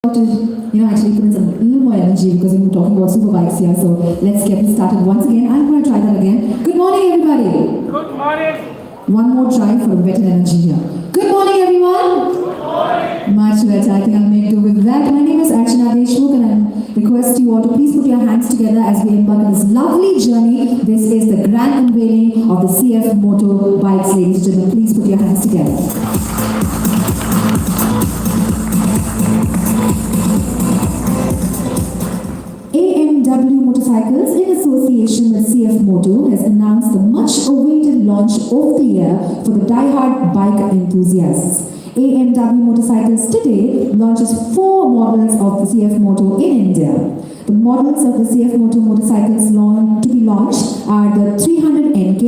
Actually put in some little more energy because we've been talking about super bikes here. So let's get this started once again. I'm going to try that again. Good morning, everybody. Good morning. One more try for a better energy here. Good morning, everyone. Good morning. Much better. I think I'll make do with that. My name is Archana Deshmukh and I request you all to please put your hands together as we embark on this lovely journey. This is the grand unveiling of the CFMOTO bikes, ladies and gentlemen. Please put your hands together. AMW Motorcycles, in association with CFMOTO, has announced the much-awaited launch of the year for the die-hard bike enthusiasts. AMW Motorcycles today launches 4 models of the CFMOTO in India. The models of the CFMOTO motorcycles to be launched are the 300 NK,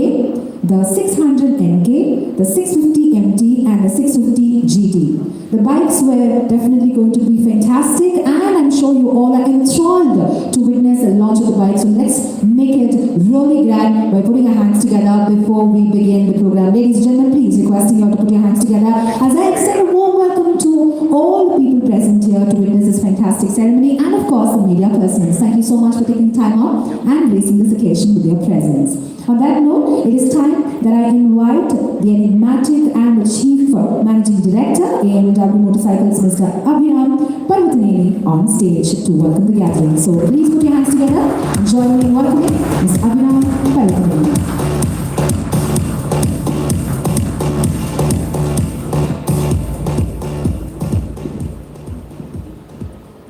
the 600 NK, the 650 MT and the 650 GT. The bikes were definitely going to be fantastic and I'm sure you all are enthralled to witness the launch of the bike. So let's make it really grand by putting our hands together before we begin the program. Ladies and gentlemen, please requesting you all to put your hands together as I extend a warm welcome to all the people present here to witness this fantastic ceremony and of course the media persons. Thank you so much for taking time out and gracing this occasion with your presence. On that note, it is time that I invite the enigmatic and the Chief Managing Director, AMW Motorcycles, Mr. Abhiram Parvataneni, on stage to welcome the gathering. So please put your hands together and join me in welcoming Mr. Abhiram Parvataneni.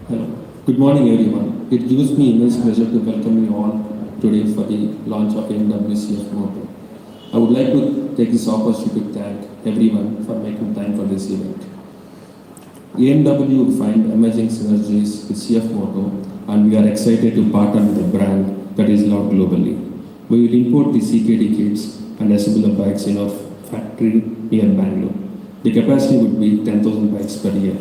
Hello. Good morning, everyone. It gives me immense pleasure to welcome you all today for the launch of AMW CFMOTO. I would like to take this opportunity to thank everyone for making time for this event. AMW will find amazing synergies with CFMOTO and we are excited to partner with a brand that is loved globally. We will import the CKD kits and assemble the bikes in our factory near Bangalore. The capacity would be 10,000 bikes per year.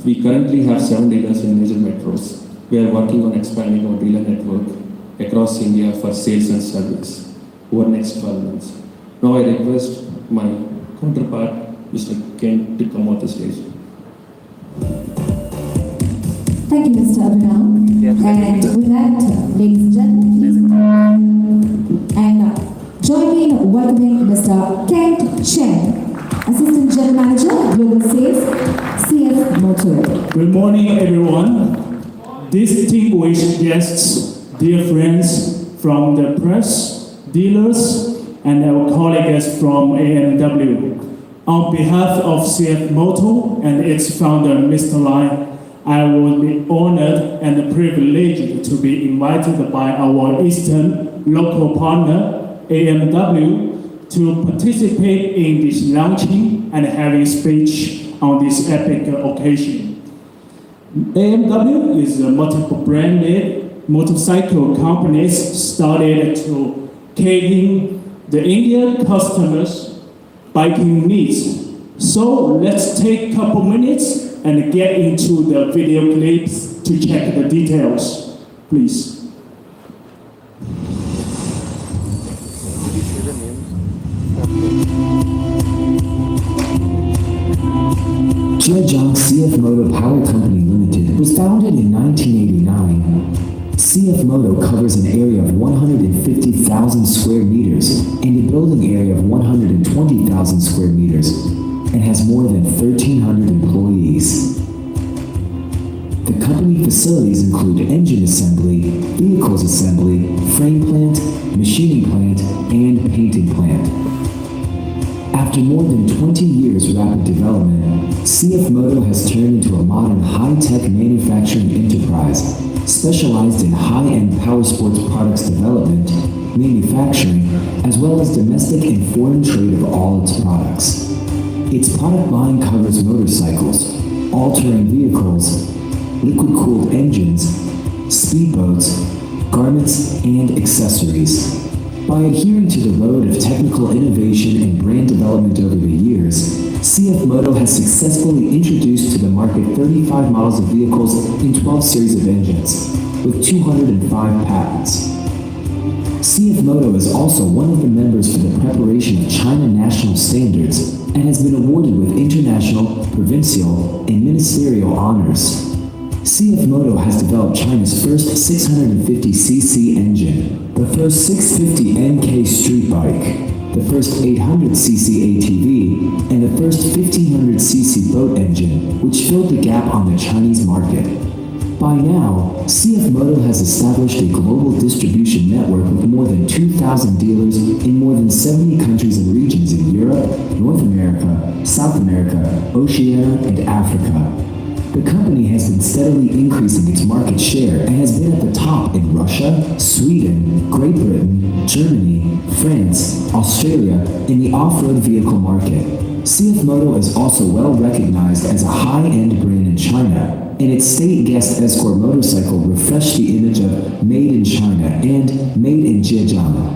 We currently have 7 dealers in major metros. We are working on expanding our dealer network across India for sales and service over next 12 months. Now I request my counterpart, Mr. Ken, to come on the stage. Thank you, Mr. Abhiram. Yes, and with that, ladies and gentlemen, please join me in welcoming Mr. Kent Chen, Assistant General Manager, Global Sales, CFMOTO. Good morning, everyone. Distinguished guests, dear friends from the press, dealers, and our colleagues from AMW. On behalf of CFMOTO and its founder, Mr. Lai, I will be honored and privileged to be invited by our Eastern local partner, AMW, to participate in this launching and having speech on this epic occasion. AMW is a multiple-branded motorcycle company started to cater the Indian customers' biking needs. So let's take a couple minutes and get into the video clips to check the details, please. Zhejiang CFMOTO Power Company Limited was founded in 1989. CFMOTO covers an area of 150,000 square meters and a building area of 120,000 square meters and has more than 1,300 employees. The company facilities include engine assembly, vehicles assembly, frame plant, machining plant, and painting plant. After more than 20 years rapid development, CFMOTO has turned into a modern high-tech manufacturing enterprise specialized in high-end power sports products development, manufacturing, as well as domestic and foreign trade of all its products. Its product line covers motorcycles, all-terrain vehicles, liquid-cooled engines, speedboats, garments, and accessories. By adhering to the road of technical innovation and brand development over the years, CFMOTO has successfully introduced to the market 35 models of vehicles in 12 series of engines, with 205 patents. CFMOTO is also one of the members for the preparation of China national standards and has been awarded with international, provincial, and ministerial honors. CFMOTO has developed China's first 650cc engine, the first 650NK street bike, the first 800cc ATV, and the first 1500cc boat engine, which filled the gap on the Chinese market. By now, CFMOTO has established a global distribution network with more than 2,000 dealers in more than 70 countries and regions in Europe, North America, South America, Oceania, and Africa. The company has been steadily increasing its market share and has been at the top in Russia, Sweden, Great Britain, Germany, France, Australia, in the off-road vehicle market. CFMOTO is also well recognized as a high-end brand in China, and its state guest escort motorcycle refreshed the image of Made in China and Made in Zhejiang.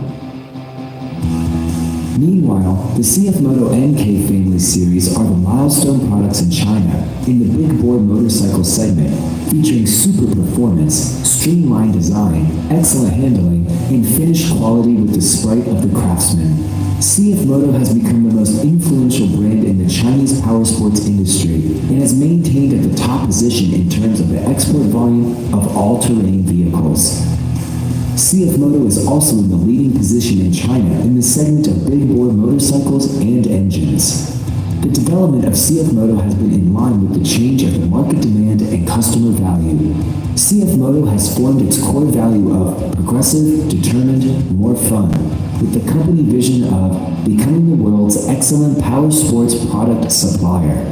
Meanwhile, the CFMOTO NK family series are the milestone products in China in the big bore motorcycle segment, featuring super performance, streamlined design, excellent handling, and finished quality with the sprite of the craftsman. CFMOTO has become the most influential brand in the Chinese powersports industry and has maintained at the top position in terms of the export volume of all-terrain vehicles. CFMOTO is also in the leading position in China in the segment of big bore motorcycles and engines. The development of CFMOTO has been in line with the change of the market demand and customer value. CFMOTO has formed its core value of progressive, determined, more fun, with the company vision of becoming the world's excellent power sports product supplier.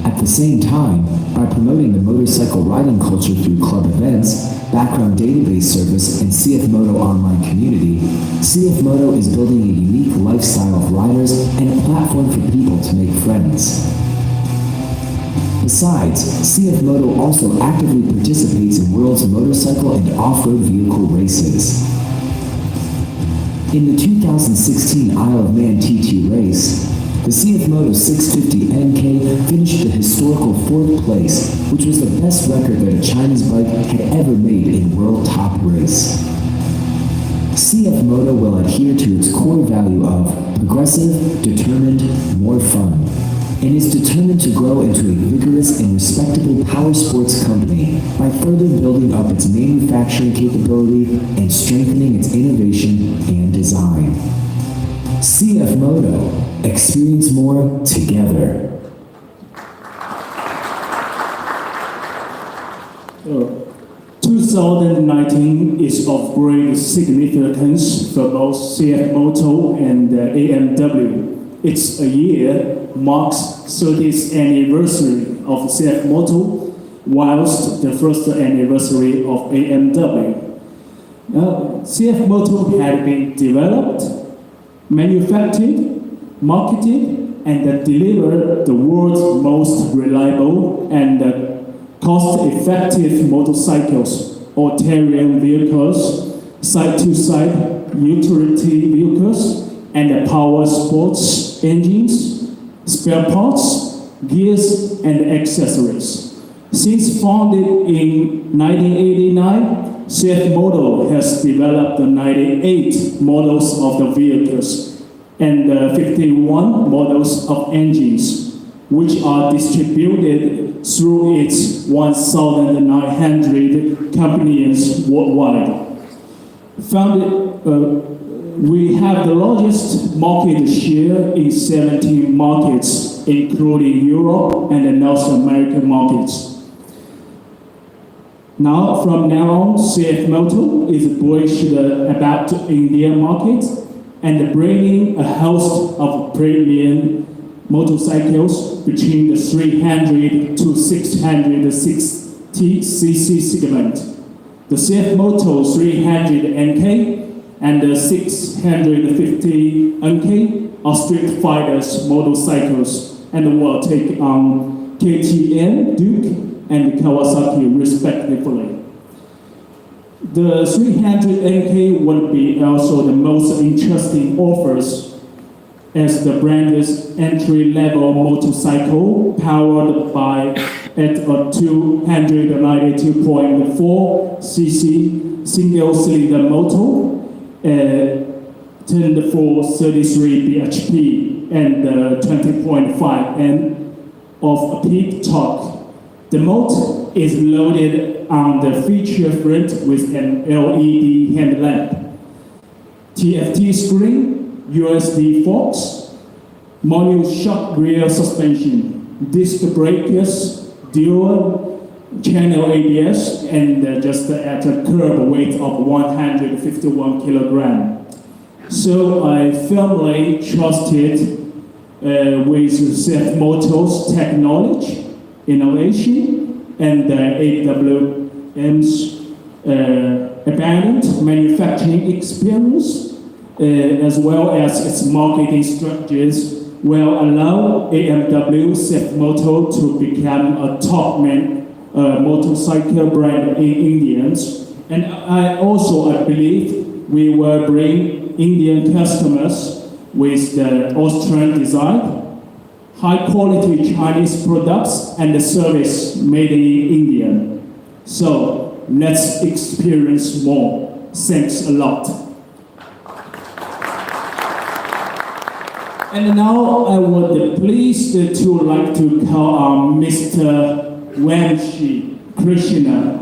At the same time, by promoting the motorcycle riding culture through club events, background database service, and CFMOTO online community, CFMOTO is building a unique lifestyle of riders and a platform for people to make friends. Besides, CFMOTO also actively participates in world's motorcycle and off-road vehicle races. In the 2016 Isle of Man TT race, the CFMOTO 650NK finished the historical 4th place, which was the best record that a Chinese bike had ever made in World Top Race. CFMOTO will adhere to its core value of progressive, determined, more fun, and is determined to grow into a vigorous and respectable power sports company by further building up its manufacturing capability and strengthening its innovation and design. CFMOTO. Experience more together. 2019 is of great significance for both CFMOTO and AMW. It's a year marks 30th anniversary of CFMOTO, whilst the first anniversary of AMW. CFMOTO had been developed, manufactured, marketed, and delivered the world's most reliable and cost-effective motorcycles, all-terrain vehicles, side-to-side utility vehicles, and power sports engines, spare parts, gears, and accessories. Since founded in 1989, CFMOTO has developed 98 models of the vehicles and 51 models of engines, which are distributed through its 1,900 companies worldwide. We have the largest market share in 17 markets, including Europe and the North American markets. From now on, CFMOTO is bullish about the Indian market and bringing a host of premium motorcycles between the 300 to 660cc segment. The CFMOTO 300NK and the 650NK are Street Fighters motorcycles and will take on KTM, Duke, and Kawasaki respectively. The 300NK will be also the most interesting offers as the brand's entry-level motorcycle powered by at a 292.4cc single-cylinder motor, 10-433 bhp and 20.5 N of peak torque. The motor is loaded on the feature front with an LED headlamp, TFT screen, USB forks, manual shock rear suspension, disc brakes, dual channel ABS, and just at a curb weight of 151 kilogram. So I firmly trusted with CFMOTO's technology, innovation, and AWM's abundant manufacturing experience, as well as its marketing strategies, will allow AMW CFMOTO to become a top motorcycle brand in India. And I believe we will bring Indian customers with the Austrian design, high quality Chinese products, and the service made in India. So let's experience more. Thanks a lot. And now I would be pleased to like to call on Mr. Vanshi Krishna.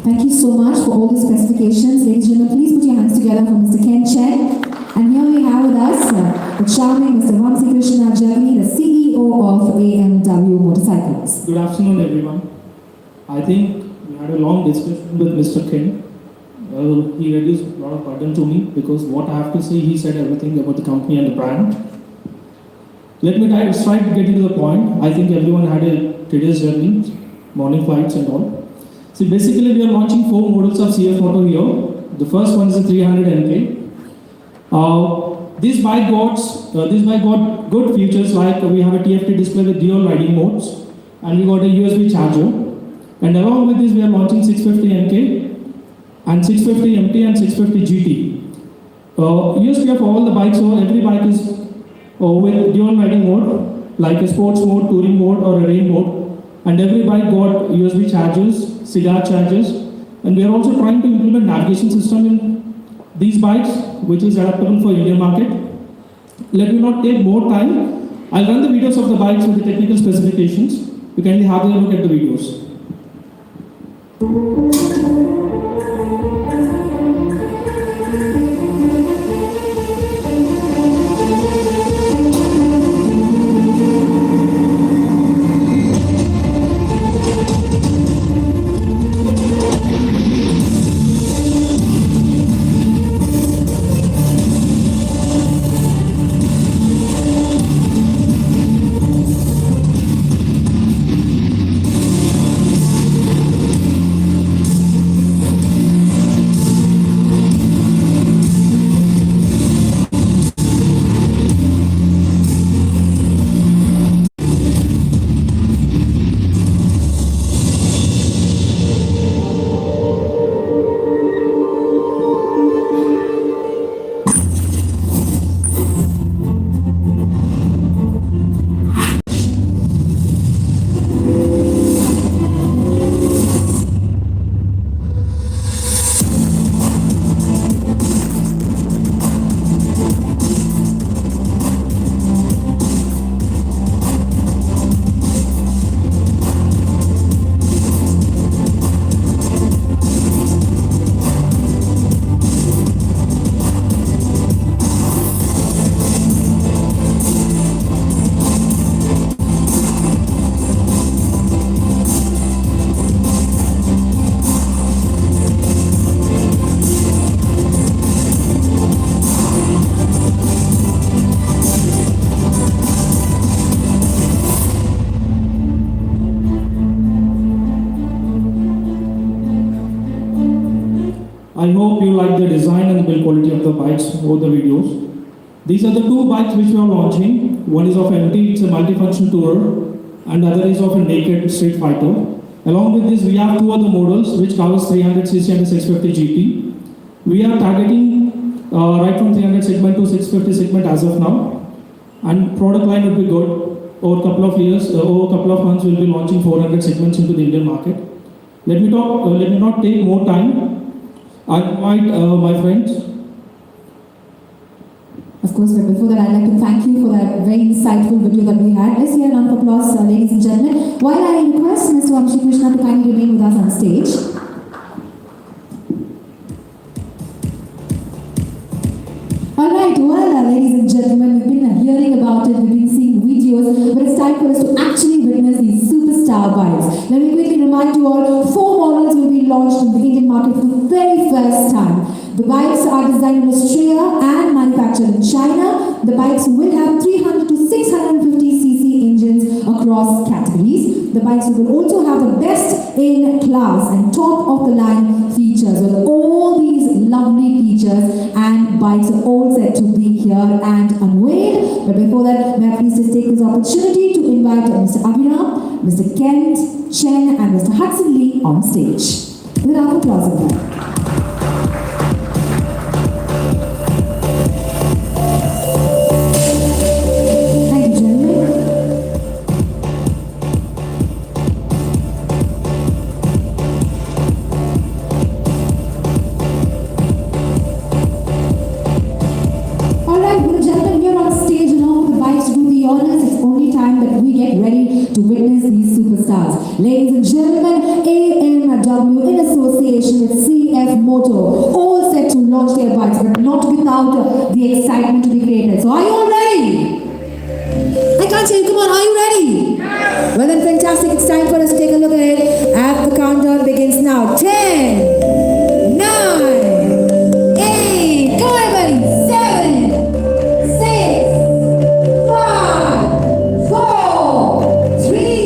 Thank you so much for all the specifications. Ladies and gentlemen, please put your hands together for Mr. Ken Chen. And here we have with us the charming Mr. Vanshi Krishna Jagani, the CEO of AMW Motorcycles. Good afternoon, everyone. I think we had a long discussion with Mr. Ken. He reduced a lot of burden to me because what I have to say, he said everything about the company and the brand. Let me try to get into the point. I think everyone had a today's journey, morning flights and all. So basically, we are launching 4 models of CFMOTO here. The first one is a 300 NK. This bike got good features like we have a TFT display with dual riding modes, and we got a USB charger. And along with this, we are launching 650 NK and 650 MT and 650 GT. USP of all the bikes, so every bike is with dual riding mode, like a sports mode, touring mode, or a rain mode. And every bike got USB chargers, cigar chargers, and we are also trying to implement navigation system in these bikes, which is adaptable for Indian market. Let me not take more time. I'll run the videos of the bikes with the technical specifications. You can have a look at the videos. I hope you like the design and the build quality of the bikes over the videos. These are the 2 bikes which we are launching. One is of MT, it's a multifunction tourer, and the other is of a naked street fighter. Along with this, we have 2 other models which covers 300cc and 650 GT. We are targeting right from 300 segment to 650 segment as of now, and product line would be good. over a couple of years, over a couple of months, we'll be launching 400 segments into the Indian market. Let me not take more time. I invite my friends. Of course, but before that, I'd like to thank you for that very insightful video that we had. Let's hear a round of applause, ladies and gentlemen. While I request Mr. Vamshi Krishna to kindly remain with us on stage. Alright, well, ladies and gentlemen, we've been hearing about it, we've been seeing videos, but it's time for us to actually witness these superstar bikes. Let me quickly remind you all, 4 models will be launched in the Indian market for the very first time. The bikes are designed in Australia and manufactured in China. The bikes will have 300 to 650cc engines across categories. The bikes will also have the best in class and top of the line features with all these lovely features, and bikes are all set to be here and unveiled. But before that, may I please just take this opportunity to invite Mr. Abhiram, Mr. Kent, Chen and Mr. Hudson Lee on stage. With a round of applause of them. Ladies and gentlemen, AMW in association with CFMOTO, all set to launch their bikes, but not without the excitement to be created. So are you all ready? I can't hear you. Come on, are you ready? Well then, fantastic. It's time for us to take a look at it. And the countdown begins now. 10, 9, 8, go everybody, 7, 6, 5, 4, 3,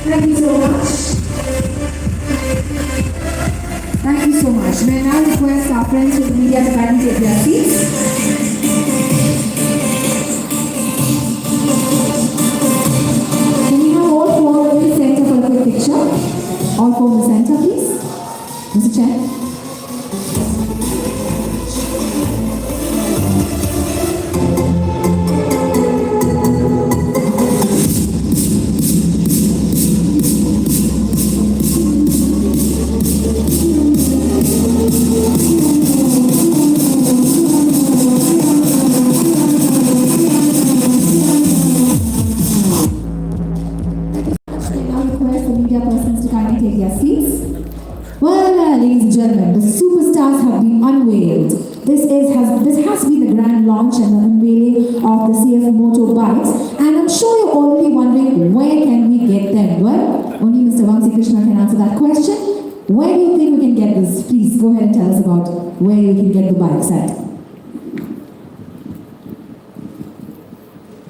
Thank you so much. Thank you so much. May I now request our friends with the media to kindly take their seats. Can we have all 4 in the center for a quick picture? All 4 in the center, please. Mr. Chen. Ladies and gentlemen, the superstars have been unveiled. This has been the grand launch and the unveiling of the CFMOTO bikes, and I'm sure you're already wondering, where can we get them? Well, only Mr. Vamshi Krishna can answer that question. Where do you think we can get this? Please go ahead and tell us about where you can get the bikes at.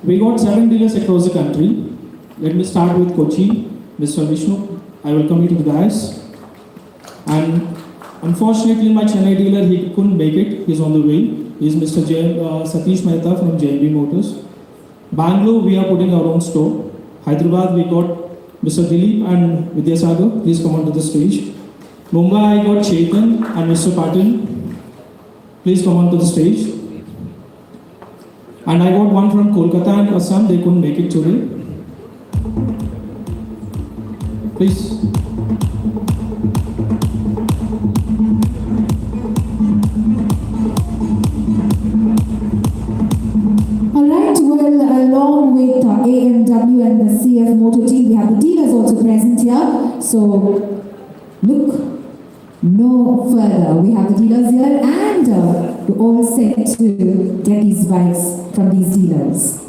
We got 7 dealers across the country. Let me start with Kochi. Mr. Vishnu, I welcome you to the dais. And unfortunately, my Chennai dealer, he couldn't make it. He's on the way. He's Mr. Satish Mehta from JMB Motors. Bangalore, we are putting our own store. Hyderabad, we got Mr. Dilip and Vidyasagar. Please come onto the stage. Mumbai, I got Chetan and Mr. Patil. Please come onto the stage. And I got one from Kolkata and Assam. They couldn't make it today. Please. Alright, well, along with AMW and the CFMOTO team, we have the dealers also present here. So, look no further. We have the dealers here and we're all set to get these bikes from these dealers.